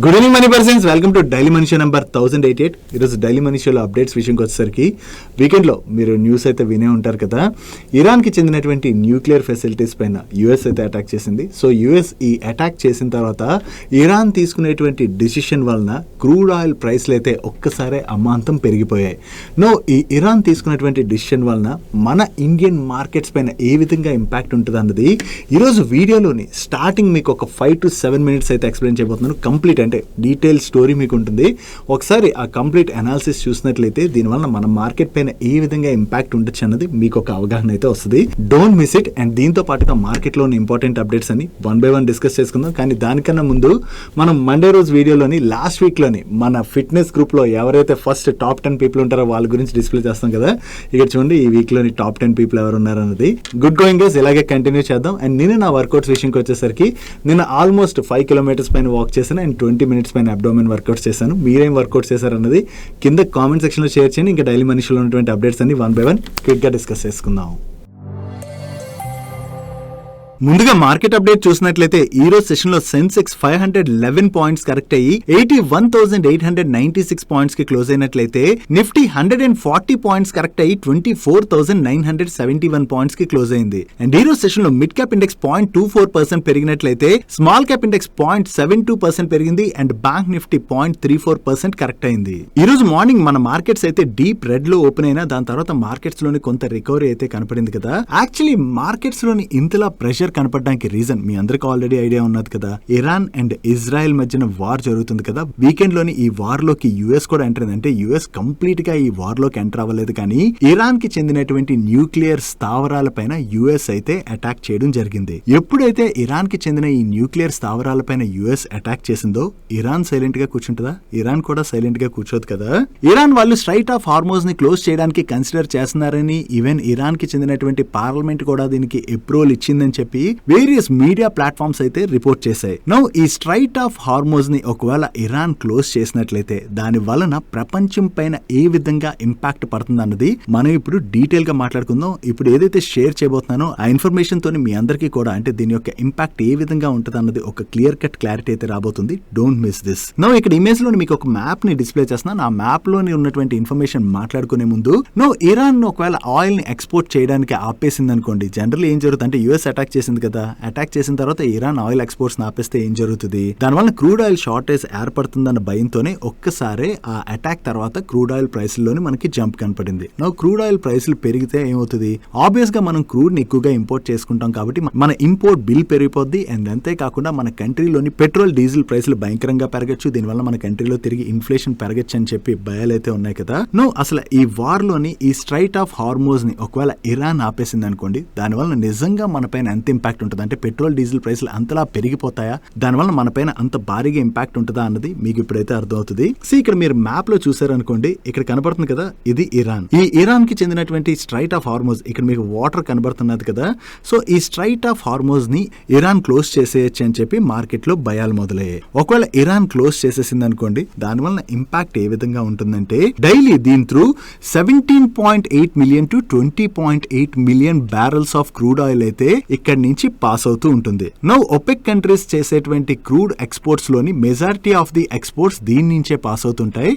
Good evening money persons, welcome to daily money show number 1088. ఈరోజు daily money షోలో updates విషయంకి వచ్చేసరికి వీకెండ్లో మీరు న్యూస్ అయితే వినే ఉంటారు కదా. ఇరాన్కి చెందినటువంటి న్యూక్లియర్ ఫెసిలిటీస్ పైన యూఎస్ అయితే అటాక్ చేసింది. సో యూఎస్ ఈ అటాక్ చేసిన తర్వాత ఇరాన్ తీసుకునేటువంటి డిసిషన్ వలన క్రూడ్ ఆయిల్ ప్రైస్లు అయితే ఒక్కసారే అమాంతం పెరిగిపోయాయి. ఈ ఇరాన్ తీసుకున్నటువంటి డిసిషన్ వలన మన ఇండియన్ మార్కెట్స్ పైన ఏ విధంగా ఇంపాక్ట్ ఉంటుంది అన్నది ఈరోజు వీడియోలోని స్టార్టింగ్ మీకు ఒక 5 to 7 minutes అయితే ఎక్స్ప్లెయిన్ చేయబోతున్నాను. కంప్లీట్ అంటే డీటెయిల్ స్టోరీ మీకు ఉంటుంది. ఒకసారి ఆ కంప్లీట్ అనాలిసిస్ చూసినట్లయితే దీనివల్ల మన మార్కెట్ పైన ఏ విధంగా ఇంపాక్ట్ ఉండొచ్చు అన్నది మీకు ఒక అవగాహన అయితే వస్తుంది. Don't miss it. అండ్ దీంతో పాటుగా మార్కెట్లోని ఇంపార్టెంట్ అప్డేట్స్ అని 1 by 1 డిస్కస్ చేసుకుందాం. కానీ దానికన్నా ముందు మనం మండే రోజు వీడియోలోని లాస్ట్ వీక్లోని మన ఫిట్నెస్ గ్రూప్లో ఎవరైతే ఫస్ట్ టాప్ 10 పీపుల్ ఉంటారో వాళ్ళ గురించి డిస్ప్లే చేస్తాం కదా. ఇక్కడ చూడండి, ఈ వీక్లోని టాప్ 10 పీపుల్ ఎవరు ఉన్నారు అన్నది. గుడ్ గోయింగ్ గైస్, ఇలాగే కంటిన్యూ చేద్దాం. అండ్ నేను నా వర్కౌట్స్ విషయంకి వచ్చేసరికి నేను ఆల్మోస్ట్ 5 kilometers పైన వాక్ చేశాను అండ్ 20 minutes పైన అబ్డోమెన్ వర్కౌట్స్ చేశాను. మీరేం వర్కౌట్స్ చేశారన్నది కింద కామెంట్ సెక్షన్లో షేర్ చేయండి. ఇంకా డైలీ మనీలో ఉన్నటువంటి అప్డేట్స్ అన్ని 1 by 1 క్విక్గా డిస్కస్ చేసుకుందాం. ముందుగా మార్కెట్ అప్డేట్ చూసినట్లయితే ఈ రోజు సెషన్ లో సెన్సెక్స్ 511 పాయింట్స్ కరెక్ట్ అయ్యి 81,896 పాయింట్స్ కి క్లోజ్ అయినట్లయితే నిఫ్టీ 140 పాయింట్స్ కరెక్ట్ అయ్యి 24,971 పాయింట్స్ కి క్లోజ్ అయింది. అండ్ ఈ రోజు సెషన్ లో మిడ్ క్యాప్ ఇండెక్స్ 0.24% పెరిగినట్లయితే స్మాల్ క్యాప్ ఇండెక్స్ 0.72% పెరిగింది. అండ్ బ్యాంక్ నిఫ్టీ 0.34% కరెక్ట్ అయింది. ఈ రోజు మార్నింగ్ మన మార్కెట్స్ అయితే డీప్ రెడ్ లో ఓపెన్ అయినా దాని తర్వాత మార్కెట్స్ లోని కొంత రికవరీ అయితే కనపడింది కదా. యాక్చువల్లీ మార్కెట్స్ లోని ఇంతలా ప్రెషర్ కనపడడానికి రీజన్ మీ అందరికి ఆల్రెడీ ఐడియా ఉన్నది కదా. ఇరాన్ అండ్ ఇజ్రాయెల్ మధ్యన వార్ జరుగుతుంది కదా. వీకెండ్ లోని ఈ వార్ లోకి యుఎస్ కూడా ఎంటర్ అయింది. అంటే యుఎస్ కంప్లీట్ గా ఈ వార్ లోకి ఎంటర్ అవ్వలేదు, కానీ ఇరాన్ కి చెందినటువంటి న్యూక్లియర్ స్థావరాల పైన యుఎస్ అయితే అటాక్ చేయడం జరిగింది. ఎప్పుడైతే ఇరాన్ కి చెందిన ఈ న్యూక్లియర్ స్థావరాల పైన యుఎస్ అటాక్ చేసిందో ఇరాన్ సైలెంట్ గా కూర్చుంటుందా? ఇరాన్ కూడా సైలెంట్ గా కూర్చోదు కదా. ఇరాన్ వాళ్ళు స్ట్రైట్ ఆఫ్ హార్మోజ్ ని క్లోజ్ చేయడానికి కన్సిడర్ చేస్తున్నారని ఈవెన్ ఇరాన్ కి చెందినటువంటి పార్లమెంట్ కూడా దీనికి అప్రూవల్ ఇచ్చిందని చెప్పి వేరియస్ మీడియా ప్లాట్ఫామ్స్ అయితే రిపోర్ట్ చేశాయి. నౌ ఈ స్ట్రైట్ ఆఫ్ హార్మోజ్ ని ఒకవేళ ఇరాన్ క్లోజ్ చేసినట్లయితే దాని వలన ప్రపంచం పైన ఏ విధంగా ఇంపాక్ట్ పడుతుంది అన్నది మనం ఇప్పుడు డీటెయిల్ గా మాట్లాడుకుందాం. ఇప్పుడు ఏదైతే షేర్ చేయబోతున్నానో ఆ ఇన్ఫర్మేషన్ తోని మీ అందరికీ కూడా అంటే దీని యొక్క ఇంపాక్ట్ ఏ విధంగా ఉంటుంది అన్నది ఒక క్లియర్ కట్ క్లారిటీ అయితే రాబోతుంది. Don't miss this. నౌ ఇక్కడ ఇమేజ్ లో మీకు ఒక మ్యాప్ ని డిస్ప్లే చేస్తున్నాను. ఆ మ్యాప్ లోని ఉన్నటువంటి ఇన్ఫర్మేషన్ మాట్లాడుకునే ముందు ఇరాన్ ఒకవేళ ఆయిల్ ని ఎక్స్పోర్ట్ చేయడానికి ఆపేసింది అనుకోండి, జనరల్ ఏం జరుగుతుంది అంటే యుఎస్ అటాక్ చేసింది కదా. అటాక్ చేసిన తర్వాత ఇరాన్ ఆయిల్ ఎక్స్పోర్ట్స్ ఆపేస్తే ఏం జరుగుతుంది? దానివల్ల క్రూడ్ ఆయిల్ షార్టేజ్ ఏర్పడుతుందన్న భయంతోనే ఒక్కసారి ఆ అటాక్ తర్వాత క్రూడ్ ఆయిల్ ప్రైస్లోని మనకి జంప్ కనపడింది. క్రూడ్ ఆయిల్ ప్రైస్లు పెరిగితే ఏమవుతుంది? ఆబ్వియస్ గా మనం క్రూడ్ ని ఎక్కువగా ఇంపోర్ట్ చేసుకుంటాం కాబట్టి మన ఇంపోర్ట్ బిల్ పెరిగిపోద్ది. అండ్ అంతేకాకుండా మన కంట్రీలోని పెట్రోల్ డీజిల్ ప్రైస్లు భయంకరంగా పెరగచ్చు. దీనివల్ల మన కంట్రీలో తిరిగి ఇన్ఫ్లేషన్ పెరగచ్చు అని చెప్పి భయాలు అయితే ఉన్నాయి కదా. అసలు ఈ వార్ లోని ఈ స్ట్రైట్ ఆఫ్ హార్మోజ్ ని ఒకవేళ ఇరాన్ ఆపేసింది అనుకోండి, దానివల్ల నిజంగా మన పైన ఎంత ఇంపాక్ట్ ఉంటుంది అంటే పెట్రోల్ డీజిల్ ప్రైస్లు అంతలా పెరిగిపోతాయా? దానివల్ల మన పైన అంత భారీగా ఇంపాక్ట్ ఉంటుందా అన్నది మీకు ఇప్పుడైతే అర్థమవుతుంది. ఇక్కడ మీరు మ్యాప్ లో చూసారనుకోండి, ఇక్కడ కనబడుతుంది కదా, ఇది ఇరాన్. ఈ ఇరాన్ కి చెందినటువంటి స్ట్రైట్ ఆఫ్ హార్మోజ్ ఇక్కడ మీకు వాటర్ కనబడుతున్నది కదా. సో ఈ స్ట్రైట్ ఆఫ్ హార్మోజ్ ని ఇరాన్ క్లోజ్ చేసేయచ్చు అని చెప్పి మార్కెట్ లో భయాలు మొదలయ్యాయి. ఒకవేళ ఇరాన్ క్లోజ్ చేసేసింది అనుకోండి, దానివల్ల ఇంపాక్ట్ ఏ విధంగా ఉంటుందంటే డైలీ దీని through 17.8 million to 20.8 million barrels of crude oil అయితే ఇక్కడ నుంచి పాస్ అవుతూ ఉంటుంది. ఒపెక్ కంట్రీస్ చేసేటువంటి క్రూడ్ ఎక్స్పోర్ట్స్ లోని మెజారిటీ ఆఫ్ ది ఎక్స్పోర్ట్స్ దీని నుంచే పాస్ అవుతుంటాయి.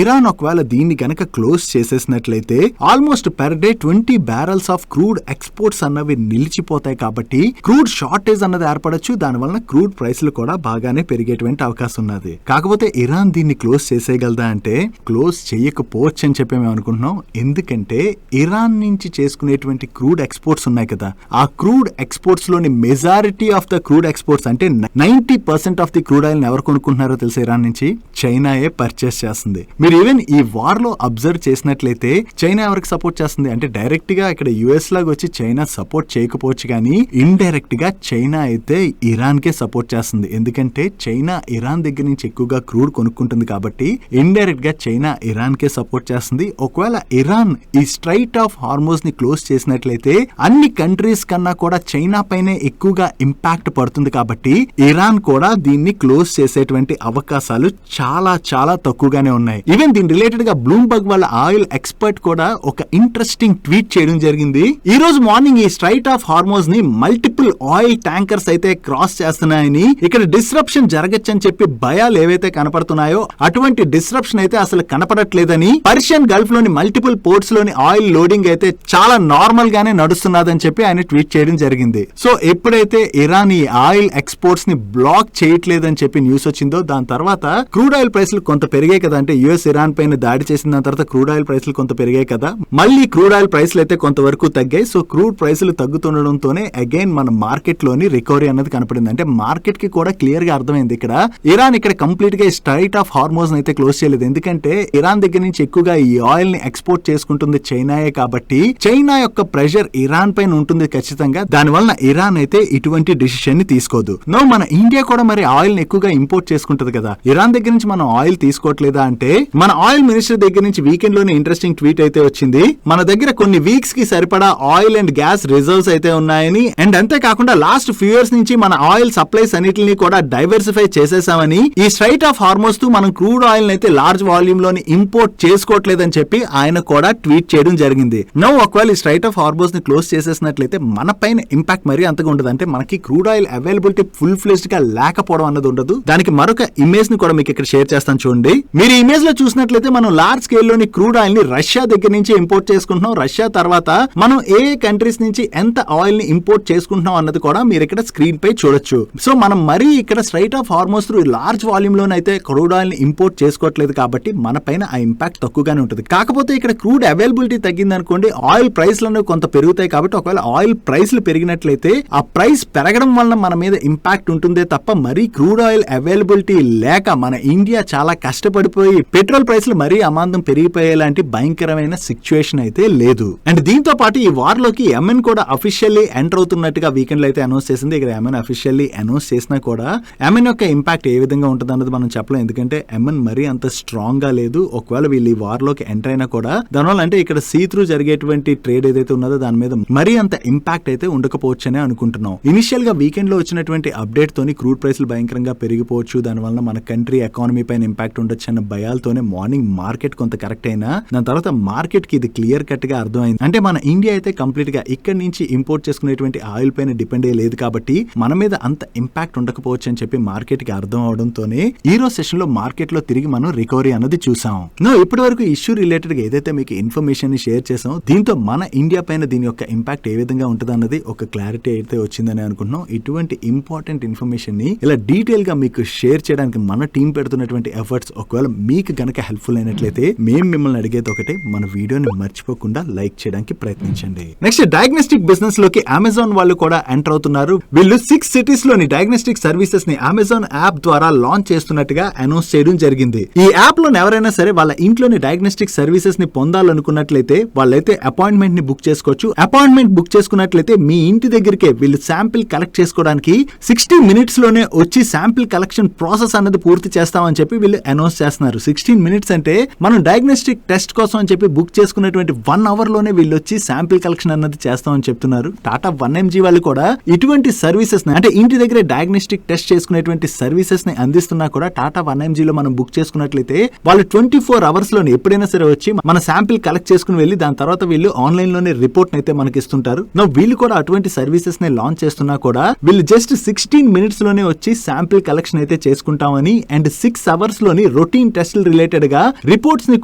ఇరాన్ ఒకవేళ దీన్ని గనక క్లోజ్ చేసేసినట్లయితే almost per day 20 barrels of crude exports అన్నవి నిలిచిపోతాయి. కాబట్టి క్రూడ్ షార్టేజ్ అన్నది ఏర్పడచ్చు. దానివల్ల క్రూడ్ ప్రైస్లు కూడా బాగానే పెరిగేటువంటి అవకాశం ఉన్నది. కాకపోతే ఇరాన్ దీన్ని క్లోజ్ చేసేయగలదా అంటే క్లోజ్ చేయకపోవచ్చు అని చెప్పి మేము అనుకుంటున్నాం. ఎందుకంటే ఇరాన్ నుంచి చేసుకునేటువంటి క్రూడ్ ఎక్స్పోర్ట్స్ ఉన్నాయి కదా, ఆ క్రూడ్ ఎక్స్పోర్ట్స్ లోని majority of the crude exports అంటే 90% ఆఫ్ ది క్రూడ్ ఆయిల్ ఎవరు కొనుక్కుంటున్నారో తెలుసా? ఇరాన్ నుంచి చైనాయే పర్చేస్ చేస్తుంది. మీరు ఈవెన్ ఈ వార్ లో అబ్జర్వ్ చేసినట్లయితే చైనా ఎవరికి సపోర్ట్ చేస్తుంది అంటే డైరెక్ట్ గా ఇక్కడ యుఎస్ లాగా వచ్చి చైనా సపోర్ట్ చేయకపోవచ్చు, కానీ ఇండైరెక్ట్ గా చైనా అయితే ఇరాన్ కే సపోర్ట్ చేస్తుంది. ఎందుకంటే చైనా ఇరాన్ దగ్గర నుంచి ఎక్కువగా క్రూడ్ కొనుక్కుంటుంది కాబట్టి ఇండైరెక్ట్ గా చైనా ఇరాన్ కే సపోర్ట్ చేస్తుంది. ఒకవేళ ఇరాన్ ఈ స్ట్రైట్ ఆఫ్ హార్మోజ్ ని క్లోజ్ చేసినట్లయితే అన్ని కంట్రీస్ కన్నా కూడా చైనా చైనా పైనే ఎక్కువగా ఇంపాక్ట్ పడుతుంది కాబట్టి ఇరాన్ కూడా దీన్ని క్లోజ్ చేసేటువంటి అవకాశాలు చాలా చాలా తక్కువగానే ఉన్నాయి. ఈవెన్ దీని రిలేటెడ్ గా బ్లూంబర్గ్ వాళ్ళ ఆయిల్ ఎక్స్పర్ట్ కూడా ఒక ఇంట్రెస్టింగ్ ట్వీట్ చేయడం జరిగింది. ఈ రోజు మార్నింగ్ ఈ స్ట్రైట్ ఆఫ్ హార్మోజ్ ని మల్టిపుల్ ఆయిల్ ట్యాంకర్స్ అయితే క్రాస్ చేస్తున్నాయని, ఇక్కడ డిస్రప్షన్ జరగచ్చని చెప్పి భయాలు ఏవైతే కనపడుతున్నాయో అటువంటి డిస్రప్షన్ అయితే అసలు కనపడట్లేదని, పర్షియన్ గల్ఫ్ లోని మల్టిపుల్ పోర్ట్స్ లోని ఆయిల్ లోడింగ్ అయితే చాలా నార్మల్ గానే నడుస్తున్నదని చెప్పి ఆయన ట్వీట్ చేయడం జరిగింది. సో ఎప్పుడైతే ఇరాన్ ఈ ఆయిల్ ఎక్స్పోర్ట్స్ ని బ్లాక్ చేయట్లేదని చెప్పి న్యూస్ వచ్చిందో దాని తర్వాత క్రూడ్ ఆయిల్ ప్రైస్లు కొంత పెరిగాయి కదా, అంటే యుఎస్ ఇరాన్ పైన దాడి చేసిన దాని తర్వాత క్రూడ్ ఆయిల్ ప్రైస్లు కొంత పెరిగాయి కదా, మళ్ళీ క్రూడ్ ఆయిల్ ప్రైస్లు అయితే కొంతవరకు తగ్గాయి. సో క్రూడ్ ప్రైస్లు తగ్గుతుండడంతోనే అగైన్ మన మార్కెట్ లోని రికవరీ అన్నది కనపడింది. అంటే మార్కెట్ కి కూడా క్లియర్ గా అర్థమైంది ఇక్కడ ఇరాన్ ఇక్కడ కంప్లీట్ గా స్ట్రైట్ ఆఫ్ హార్మోజ్ అయితే క్లోజ్ చేయలేదు. ఎందుకంటే ఇరాన్ దగ్గర నుంచి ఎక్కువగా ఈ ఆయిల్ ని ఎక్స్పోర్ట్ చేసుకుంటుంది చైనాయే కాబట్టి చైనా యొక్క ప్రెషర్ ఇరాన్ పైన ఉంటుంది ఖచ్చితంగా. దాని వలన ఇరాన్ అయితే ఇటువంటి డిసిషన్ ని తీసుకోదు. నో మన ఇండియా కూడా మరి ఆయిల్ ని ఎక్కువగా ఇంపోర్ట్ చేసుకుంటది కదా, ఇరాన్ దగ్గర నుంచి మనం ఆయిల్ తీసుకోవట్లేదా అంటే మన ఆయిల్ మినిస్టర్ దగ్గర నుంచి వీకెండ్ లోనే ఇంట్రెస్టింగ్ ట్వీట్ అయితే వచ్చింది. మన దగ్గర కొన్ని వీక్స్ కి సరిపడా ఆయిల్ అండ్ గ్యాస్ రిజర్వ్స్ అయితే ఉన్నాయని, అండ్ అంతేకాకుండా లాస్ట్ ఫ్యూ ఇయర్స్ నుంచి మన ఆయిల్ సప్లైస్ అన్నిటిని కూడా డైవర్సిఫై చేసేసామని, ఈ స్ట్రైట్ ఆఫ్ హార్మోజ్ తో మనం క్రూడ్ ఆయిల్ అయితే లార్జ్ వాల్యూమ్ లోని ఇంపోర్ట్ చేసుకోవట్లేదని చెప్పి ఆయన కూడా ట్వీట్ చేయడం జరిగింది. నో ఒకవేళ ఈ స్ట్రైట్ ఆఫ్ హార్మోజ్ ని క్లోజ్ చేసేసినట్లయితే మన పైన ఇంపాక్ట్ మరీ అంతగా ఉండదు. అంటే మనకి crude oil availability full fledged గా లేకపోవడం అన్నది ఉండదు. దానికి మరొక ఇమేజ్ ని కూడా మీకు ఇక్కడ షేర్ చేస్తాను చూడండి. మీరు ఈ ఇమేజ్ లో చూసినట్లయితే మనం లార్జ్ స్కేల్ లోని క్రూడ్ ఆయిల్ ని రష్యా దగ్గర నుంచి ఇంపోర్ట్ చేసుకుంటున్నాం. రష్యా తర్వాత మనం ఏ కంట్రీస్ నుంచి ఎంత ఆయిల్ ని ఇంపోర్ట్ చేసుకుంటున్నాం అన్నది కూడా మీరు ఇక్కడ స్క్రీన్ పై చూడొచ్చు. సో మనం మరీ ఇక్కడ strait of Hormuz through large volume లోనైతే క్రూడ్ ఆయిల్ ని ఇంపోర్ట్ చేసుకోవట్లేదు కాబట్టి మన పైన ఆ ఇంపాక్ట్ తక్కువగానే ఉంటుంది. కాకపోతే ఇక్కడ క్రూడ్ అవైలబిలిటీ తగ్గింది అనుకోండి, ఆయిల్ ప్రైస్లు కొంత పెరుగుతాయి కాబట్టి ఒకవేళ ఆయిల్ ప్రైస్లు పెరిగినట్లయితే ఆ ప్రైస్ పెరగడం వలన మన మీద ఇంపాక్ట్ ఉంటుందే తప్ప మరీ క్రూడ్ ఆయిల్ అవైలబిలిటీ లేక మన ఇండియా చాలా కష్టపడిపోయి పెట్రోల్ ప్రైస్లు మరీ అమాంతం పెరిగిపోయేలాంటి భయంకరమైన సిచ్యువేషన్ అయితే లేదు. అండ్ దీంతో పాటు ఈ వార్ లోకి ఎంఎన్ కూడా అఫీషియల్లీ ఎంటర్ అవుతున్నట్టుగా వీకెండ్ లో అయితే అనౌన్స్ చేసింది. ఇక్కడ ఎంఎన్ అఫీషియల్లీ అనౌన్స్ చేసినా కూడా ఎంఎన్ యొక్క ఇంపాక్ట్ ఏ విధంగా ఉంటుంది అన్నది మనం చెప్పలేం. ఎందుకంటే ఎంఎన్ మరీ అంత స్ట్రాంగ్ గా లేదు. ఒకవేళ వీళ్ళు ఈ వార్ లోకి ఎంటర్ అయినా కూడా దానివల్ల అంటే ఇక్కడ సీ త్రూ జరిగేటువంటి ట్రేడ్ ఏదైతే ఉన్నదో దాని మీద మరీ అంత ఇంపాక్ట్ అయితే ఉండకపోవచ్చనే అనుకుంటున్నాం. ఇనిషియల్ గా వీకెండ్ లో వచ్చినటువంటి అప్డేట్ తోని క్రూడ్ ప్రైస్లు భయంకరంగా పెరిగిపోవచ్చు, దానివల్ల మన కంట్రీ ఎకానమీ పైన ఇంపాక్ట్ ఉండొచ్చు అన్న భయాలతోనే మార్నింగ్ మార్కెట్ కొంత కరెక్ట్ అయినా దాని తర్వాత మార్కెట్ కి ఇది క్లియర్ కట్ గా అర్థమైంది. అంటే మన ఇండియా అయితే కంప్లీట్ గా ఇక్కడ నుంచి ఇంపోర్ట్ చేసుకునేటువంటి ఆయిల్ పైన డిపెండ్ అయ్యలేదు కాబట్టి మన మీద అంత ఇంపాక్ట్ ఉండకపోవచ్చు అని చెప్పి మార్కెట్ కి అర్థం అవడంతోనే ఈ రోజు సెషన్ లో మార్కెట్ లో తిరిగి మనం రికవరీ అన్నది చూసాం. ఇప్పటి వరకు ఇష్యూ రిలేటెడ్ గా ఏదైతే మీకు ఇన్ఫర్మేషన్ ని షేర్ చేసాం, దీంతో మన ఇండియా పైన దీని యొక్క ఇంపాక్ట్ ఏ విధంగా ఉంటుంది అన్నది ఒక క్లారిటీ అయితే వచ్చిందని అనుకుంటున్నాం. ఇటువంటి ఇంపార్టెంట్ ఇన్ఫర్మేషన్ ని ఇలా డీటెయిల్ గా మీకు షేర్ చేయడానికి మన టీం పెడుతున్నటువంటి ఎఫర్ట్స్ ఒకవేళ మీకు గనక హెల్ప్ఫుల్ అయినట్లయితే మేము మిమ్మల్ని అడిగేది ఒకటే, మన వీడియోని మర్చిపోకుండా లైక్ చేయడానికి ప్రయత్నించండి. నెక్స్ట్ డయాగ్నోస్టిక్ బిజినెస్ లోకి అమెజాన్ వాళ్ళు కూడా ఎంటర్ అవుతున్నారు. వీళ్ళు 6 సిటీస్ లోని డయాగ్నోస్టిక్ సర్వీసెస్ ని అమెజాన్ యాప్ ద్వారా లాంచ్ చేస్తున్నట్టుగా అనౌన్స్ చేయడం జరిగింది. ఈ యాప్ లో ఎవరైనా సరే వాళ్ళ ఇంట్లోని డయాగ్నోస్టిక్ సర్వీసెస్ ని పొందాలనుకున్నట్లయితే వాళ్ళైతే అపాయింట్మెంట్ ని బుక్ చేసుకోవచ్చు. అపాయింట్మెంట్ బుక్ చేసుకున్నట్లయితే మీ ఇంటి దగ్గరికే వీళ్ళు శాంపిల్ కలెక్ట్ చేసుకోవడానికి 60 మినిట్స్ లోనే వచ్చి శాంపిల్ కలెక్షన్ ప్రాసెస్ అన్నది పూర్తి చేస్తామని చెప్పి వీళ్ళు అనౌన్స్ చేస్తున్నారు. 16 మినిట్స్ అంటే మనం డయాగ్నోస్టిక్ టెస్ట్ కోసం అని చెప్పి బుక్ చేసుకున్నటువంటి 1 అవర్ లోనే వీళ్ళు వచ్చి శాంపిల్ కలెక్షన్ అన్నది చేస్తామని చెప్తున్నారు. టాటా 1mg వాళ్ళు కూడా ఇటువంటి సర్వీసెస్ అంటే ఇంటి దగ్గర డయాగ్నోస్టిక్ టెస్ట్ చేసుకునేటువంటి సర్వీసెస్ ని అందిస్తున్నా కూడా టాటా 1mg లో మనం బుక్ చేసుకున్నట్లయితే వాళ్ళు 24 అవర్స్ లోనే ఎప్పుడైనా సరే వచ్చి మన శాంపిల్ కలెక్ట్ చేసుకుని వెళ్ళి దాని తర్వాత వీళ్ళు ఆన్లైన్ లోనే రిపోర్ట్ అయితే మనకి ఇస్తుంటారు. వీళ్ళు కూడా అటువంటి సర్వీసెస్ ని లాంచ్ చేస్తున్నా కూడా వీళ్ళు జస్ట్ 16 మినిట్స్ లోనే వచ్చి శాంపిల్ కలెక్షన్ అయితే చేసుకుంటామని అండ్ 6 అవర్స్ లోని రొటీన్ టెస్టులు రిలేటెడ్ గా రిపోర్ట్స్ ని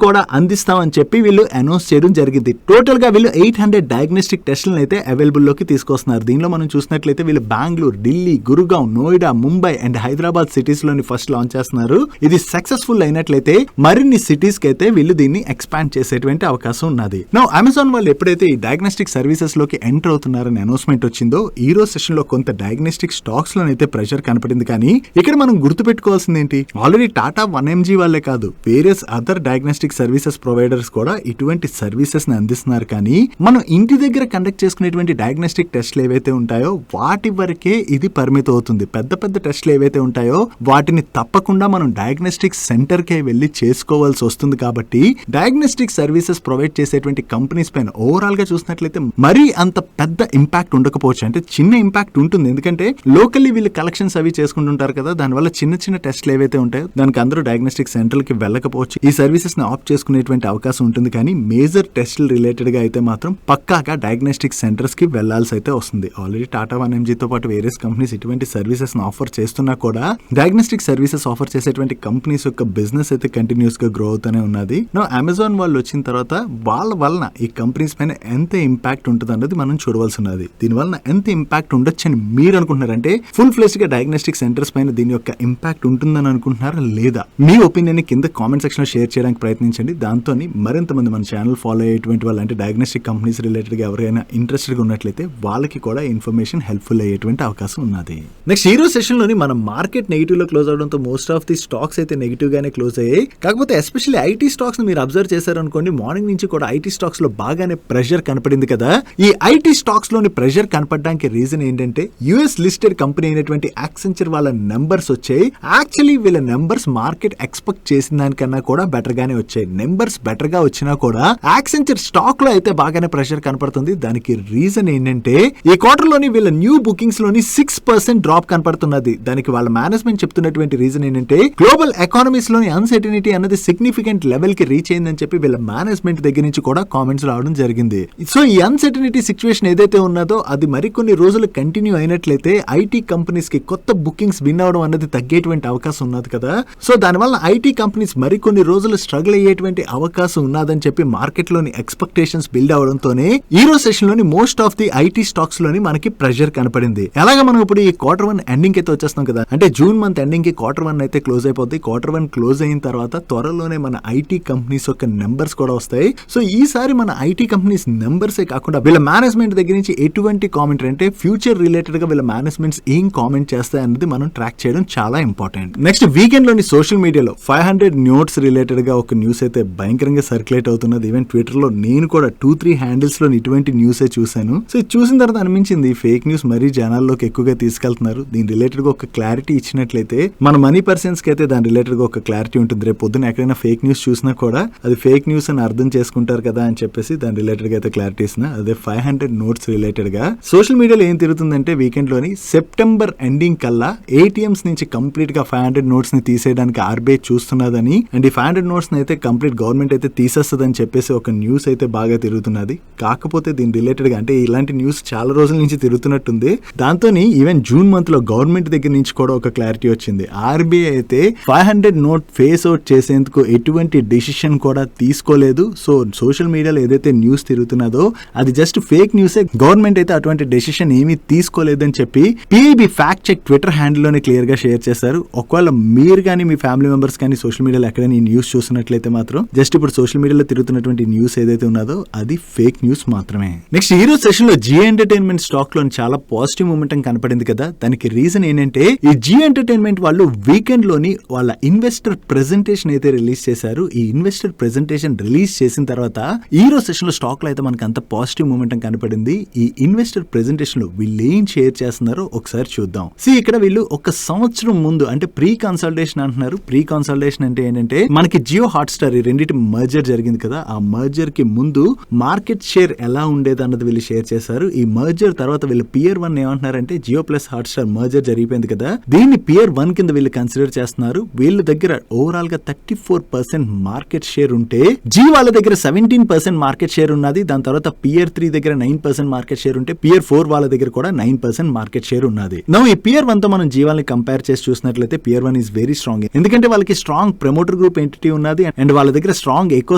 కూడా అందిస్తామని చెప్పి వీళ్ళు అనౌన్స్ చేయడం జరిగింది. టోటల్ గా వీళ్ళు 800 డయాగ్నోస్టిక్ టెస్టులను అయితే అవైలబుల్ లోకి తీసుకొస్తున్నారు. దీనిలో మనం చూసినట్లయితే వీళ్ళు బెంగళూరు, ఢిల్లీ, గురుగావ్, నోయిడా, ముంబై అండ్ హైదరాబాద్ సిటీస్ లోని ఫస్ట్ లాంచ్ చేస్తున్నారు. ఇది సక్సెస్ఫుల్ అయినట్లయితే మరిన్ని సిటీస్ కి అయితే వీళ్ళు దీన్ని ఎక్స్పాండ్ చేసేటువంటి అవకాశం ఉన్నది. అమెజాన్ వాళ్ళు ఎప్పుడైతే ఈ డయాగ్నోస్టిక్ సర్వీసెస్ లోకి ఎంటర్ అవుతున్నారని అనౌన్స్మెంట్ వచ్చిందో ఈ రోజు సెషన్ లో కొంత డయాగ్నోస్టిక్ స్టాక్స్ లోనైతే ప్రెషర్ కనపడింది. కానీ ఇక్కడ మనం గుర్తుపెట్టుకోవాల్సింది ఏంటి, ఆల్రెడీ టాటా 1mg వాళ్ళే కాదు various other diagnostic services providers కూడా ఇటువంటి సర్వీసెస్ ని అందిస్తున్నారు. కానీ మనం ఇంటి దగ్గర కండక్ట్ చేసుకునేటువంటి డయాగ్నోస్టిక్ టెస్ట్లు ఏవైతే ఉంటాయో వాటి వరకే ఇది పరిమితం అవుతుంది. పెద్ద పెద్ద టెస్ట్లు ఏవైతే ఉంటాయో వాటిని తప్పకుండా మనం డయాగ్నోస్టిక్ సెంటర్ కే వెళ్లి చేసుకోవాల్సి వస్తుంది. కాబట్టి డయాగ్నోస్టిక్ సర్వీసెస్ ప్రొవైడ్ చేసేటువంటి కంపెనీస్ పైన ఓవరాల్ గా చూసినట్లయితే మరీ అంత పెద్ద ఇంపాక్ట్ ఉండకపోవచ్చు. ఉండకపోవచ్చు, అంటే చిన్న ఇంపాక్ట్ ఉంటుంది. ఎందుకంటే లోకల్లీ వీళ్ళు కలెక్షన్స్ అవి చేసుకుంటుంటారు కదా, దానివల్ల చిన్న చిన్న టెస్ట్లు ఏవైతే ఉంటాయో దానికి అందరూ డయాగ్నోస్టిక్ సెంటర్ కి వెళ్ళకపోవచ్చు, ఈ సర్వీసెస్ ని ఆప్ట్ చేసుకునేటువంటి అవకాశం ఉంటుంది. కానీ మేజర్ టెస్ట్లు రిలేటెడ్ గా అయితే మాత్రం పక్కాగా డయాగ్నోస్టిక్ సెంటర్స్ కి వెళ్లాల్సి అయితే వస్తుంది. ఆల్రెడీ టాటా 1mg తో పాటు వేరియస్ కంపెనీస్ ఇటువంటి సర్వీసెస్ ని ఆఫర్ చేస్తున్నా కూడా డయాగ్నోస్టిక్ సర్వీసెస్ ఆఫర్ చేసేటువంటి కంపెనీస్ యొక్క బిజినెస్ అయితే కంటిన్యూస్ గా గ్రో అవుతూనే ఉన్నది. అమెజాన్ వాళ్ళు వచ్చిన తర్వాత వాళ్ళ వలన ఈ కంపెనీస్ పైన ఎంత ఇంపాక్ట్ ఉంటుంది అన్నది మనం చూడవలసి ఉన్నది. దీని వలన ఎంత ఇంపాక్ట్ ఉండొచ్చు అని మీరు అనుకుంటున్నారంటే ఫుల్ ఫ్లెజ్డ్ గా డయాగ్నోస్టిక్ సెంటర్స్ పైన దీని యొక్క ఇంపాక్ట్ ఉంటుందని అనుకుంటున్నారా లేదా? మీ ఒపీనియన్ కింద కామెంట్ సెక్షన్ లో షేర్ చేయడానికి ప్రయత్నించండి. దాంతో మరింత మంది మన ఛానల్ ఫాలో అయ్యేటువంటి వాళ్ళు, అంటే డయాగ్నోస్టిక్ కంపెనీస్ రిలేటెడ్ గా ఎవరైనా ఇంట్రెస్టెడ్ గా ఉన్నట్లయితే వాళ్ళకి కూడా ఇన్ఫర్మేషన్ హెల్ప్ఫుల్ అయ్యేటువంటి అవకాశం ఉన్నది. నెక్స్ట్ ఈ రోజు సెషన్ లోని మన మార్కెట్ నెగిటివ్ లో క్లోజ్ అవడంతో మోస్ట్ ఆఫ్ ది స్టాక్స్ అయితే నెగిటివ్ గానే క్లోజ్ అయ్యాయి. కాకపోతే ఎస్పెషల్లీ ఐటీ స్టాక్స్ మీరు అబ్జర్వ్ చేశారనుకోండి, మార్నింగ్ నుంచి కూడా ఐటీ స్టాక్స్ లో బాగానే ప్రెషర్ కనపడింది కదా. ఈ ఐటీ స్టాక్స్ లోని ప్రెషర్ కనపడడానికి రీజన్ ఏంటంటే యుఎస్ లిస్టెడ్ కంపెనీ అయినటువంటి యాక్సెంచర్ వాళ్ళ నెంబర్స్ వచ్చాయి. యాక్చువల్లీ వీళ్ళ నెంబర్స్ మార్కెట్ ఎక్స్పెక్ట్ చేసిన దానికన్నా కూడా బెటర్ గానే వచ్చాయి. నెంబర్స్ బెటర్ గా వచ్చినా కూడా యాక్సెంచర్ స్టాక్ లో అయితే బాగానే ప్రెషర్ కనపడుతుంది. దానికి రీజన్ ఏంటంటే ఈ క్వార్టర్ లోని వీళ్ళ న్యూ బుకింగ్స్ లోని 6% డ్రాప్ కనపడుతున్నది. దానికి వాళ్ళ మేనేజ్మెంట్ చెప్తున్నటువంటి రీజన్ ఏంటంటే గ్లోబల్ ఎకానమీస్ లోని అన్సర్టనిటీ అనేది సిగ్నిఫికెంట్ లెవెల్ కి రీచ్ అయిందని చెప్పి వీళ్ళ మేనేజ్మెంట్ దగ్గర నుంచి కూడా కామెంట్స్ రావడం జరిగింది. సో ఈ అన్సర్టనిటీ సిచ్యువేషన్ ఏదైతే ఉన్నదో అది మరికొన్ని రోజులు కంటిన్యూ అయినట్లయితే ఐటీ కంపెనీస్ కి కొత్త బుకింగ్స్ విన్ అవడం అనేది తగ్గేటువంటి అవకాశం ఉన్నది కదా. సో దానివల్ల ఐటీ కంపెనీస్ మరికొన్ని రోజులు స్ట్రగుల్ అయ్యేటువంటి అవకాశం ఉన్నదని చెప్పి మార్కెట్ లోని ఎక్స్పెక్టేషన్స్ బిల్డ్ అవడంతోనే ఈ రోజు సెషన్ లోని most of the IT stocks లోని మనకి ప్రెషర్ కనపడింది. ఎలాగా మనం ఇప్పుడు ఈ Q1 ఎండింగ్ అయితే వచ్చేస్తాం కదా, అంటే జూన్ మంత్ ఎండింగ్ కి Q1 అయితే క్లోజ్ అయిపోతుంది. Q1 క్లోజ్ అయిన తర్వాత త్వరలోనే మన ఐటీ కంపెనీస్ యొక్క నెంబర్స్ కూడా వస్తాయి. సో ఈసారి మన ఐటీ కంపెనీస్ నెంబర్స్ కాకుండా వీళ్ళ మేనేజ్మెంట్ దగ్గర నుంచి ఎటువంటి కామెంట్ అంటే ఫ్యూచర్ రిలేటెడ్ గా వీళ్ళ మేనేజ్మెంట్స్ ఏం కామెంట్ చేస్తాయి అనేది మనం ట్రాక్ చేయడం చాలా ఇంపార్టెంట్. నెక్స్ట్ వీకెండ్ లోని సోషల్ మీడియాలో 500 నోట్స్ రిలేటెడ్ గా ఒక న్యూస్ అయితే భయంకరంగా సర్క్యులేట్ అవుతున్నది. ఈవెన్ ట్విట్టర్ లో నేను కూడా 2-3 హ్యాండిల్స్ లో ఇటువంటి న్యూస్ చూసాను. సో చూసిన తర్వాత అనిపించింది ఫేక్ న్యూస్ మరీ జనాల్లోకి ఎక్కువగా తీసుకెళ్తున్నారు. దీని రిలేటెడ్ గా ఒక క్లారిటీ ఇచ్చినట్లయితే మన మనీ పర్సన్స్ కి అయితే దాని రిలేటెడ్ గా ఒక క్లారిటీ ఉంటుంది. రేపు పొద్దున ఎక్కడైనా ఫేక్ న్యూస్ చూసినా కూడా అది ఫేక్ న్యూస్ అని అర్థం చేసుకుంటారు కదా అని చెప్పేసి దాని రిలేటెడ్ గా అయితే క్లారిటీ ఇస్తున్నా. అదే 500 నోట్స్ రిలేటెడ్ గా సోషల్ మీడియాలో ఏం తిరుగుతుందంటే వీకెండ్ లోని సెప్టెంబర్ ఎండింగ్ కల్లా ఏటీఎంస్ నుంచి కంప్లీట్ గా 500 నోట్స్ ని తీసేయడానికి ఆర్బీఐ చూస్తున్నదని, అండ్ ఈ 500 నోట్స్ ని అయితే కంప్లీట్ గవర్నమెంట్ అయితే తీసేస్తుందని చెప్పేసి ఒక న్యూస్ అయితే బాగా తిరుగుతున్నది. కాకపోతే దీని రిలేటెడ్ గా అంటే ఇలాంటి న్యూస్ చాలా రోజుల నుంచి తిరుగుతున్నట్టుంది. దాంతో ఈవెన్ జూన్ మంత్ లో గవర్నమెంట్ దగ్గర నుంచి కూడా ఒక క్లారిటీ వచ్చింది. ఆర్బీఐ అయితే 500 నోట్ ఫేస్ అవుట్ చేసేందుకు ఎటువంటి డిసిషన్ కూడా తీసుకోలేదు. సో సోషల్ మీడియాలో ఏదైతే న్యూస్ తిరుగుతున్నదో అది జస్ట్ ఫేక్ న్యూసే. గవర్నమెంట్ అయితే అటువంటి డెసిషన్ ఏమీ తీసుకోలేదని చెప్పి PIB fact check Twitter handle లోనే క్లియర్ గా షేర్ చేశారు. ఒకవేళ మీరు కానీ మీ ఫ్యామిలీ మెంబర్స్ కానీ సోషల్ మీడియాలో ఎక్కడైనా ఈ న్యూస్ చూస్తున్నట్లయితే మాత్రం జస్ట్ ఇప్పుడు సోషల్ మీడియాలో తిరుగుతున్నటువంటి న్యూస్ ఏదైతే ఉన్నదో అది ఫేక్ న్యూస్ మాత్రమే. నెక్స్ట్ ఈ రోజు సెషన్ లో జీ ఎంటర్టైన్మెంట్ స్టాక్ లో చాలా పాజిటివ్ మూమెంటం కనపడింది కదా. దానికి రీజన్ ఏంటంటే ఈ జీ ఎంటర్టైన్మెంట్ వాళ్ళు వీకెండ్ లోని వాళ్ళ ఇన్వెస్టర్ ప్రెజెంటేషన్ అయితే రిలీజ్ చేశారు. ఈ ఇన్వెస్టర్ ప్రెజెంటేషన్ రిలీజ్ చేసిన తర్వాత ఈ రోజు సెషన్ లో స్టాక్ లో అయితే మనకి అంత పాజిటివ్ మూమెంటం కనపడింది. ఈ ఇన్వెస్టర్ ప్రెజెంటేషన్ లో వీళ్ళు ఏం షేర్ చేస్తున్నారో ఒకసారి చూద్దాం. ఇక్కడ వీళ్ళు ఒక సంవత్సరం ముందు అంటే ప్రీ కన్సల్టేషన్ అంటున్నారు. ప్రీ కన్సల్టేషన్ అంటే ఏంటంటే మనకి జియో హాట్స్టార్ ఈ రెండింటి మర్జర్ జరిగింది కదా, ఆ మర్జర్ కి ముందు మార్కెట్ షేర్ ఎలా ఉండేది అన్నది వీళ్ళు షేర్ చేశారు. ఈ మర్జర్ తర్వాత వీళ్ళు పియర్ 1 ఏమంటున్నారంటే జియో ప్లస్ హాట్స్టార్ మర్జర్ జరిగిపోయింది కదా, దీన్ని పియర్ 1 కింద వీళ్ళు కన్సిడర్ చేస్తున్నారు. వీళ్ళ దగ్గర ఓవరాల్ గా 34% మార్కెట్ షేర్ ఉంటే జీ వాళ్ళ దగ్గర 17% మార్కెట్ షేర్ ఉన్నది. దాని తర్వాత పియర్ 3 దగ్గర 9% మార్కెట్ షేర్ ఉంటే పియర్ 4 వాళ్ళ దగ్గర కూడా 9% మార్కెట్ షేర్ ఉన్నది. నౌ ఈ పియర్ 1 తో మనం జీ వాళ్ళని కంపేర్ చేసి చూసినట్లయితే పియర్ 1 ఈస్ వెరీ స్ట్రాంగ్. ఎందుకంటే వాళ్ళకి స్ట్రాంగ్ ప్రమోటర్ గ్రూప్ ఎంటిటీ ఉన్నది అండ్ వాళ్ళ దగ్గర స్ట్రాంగ్ ఎకో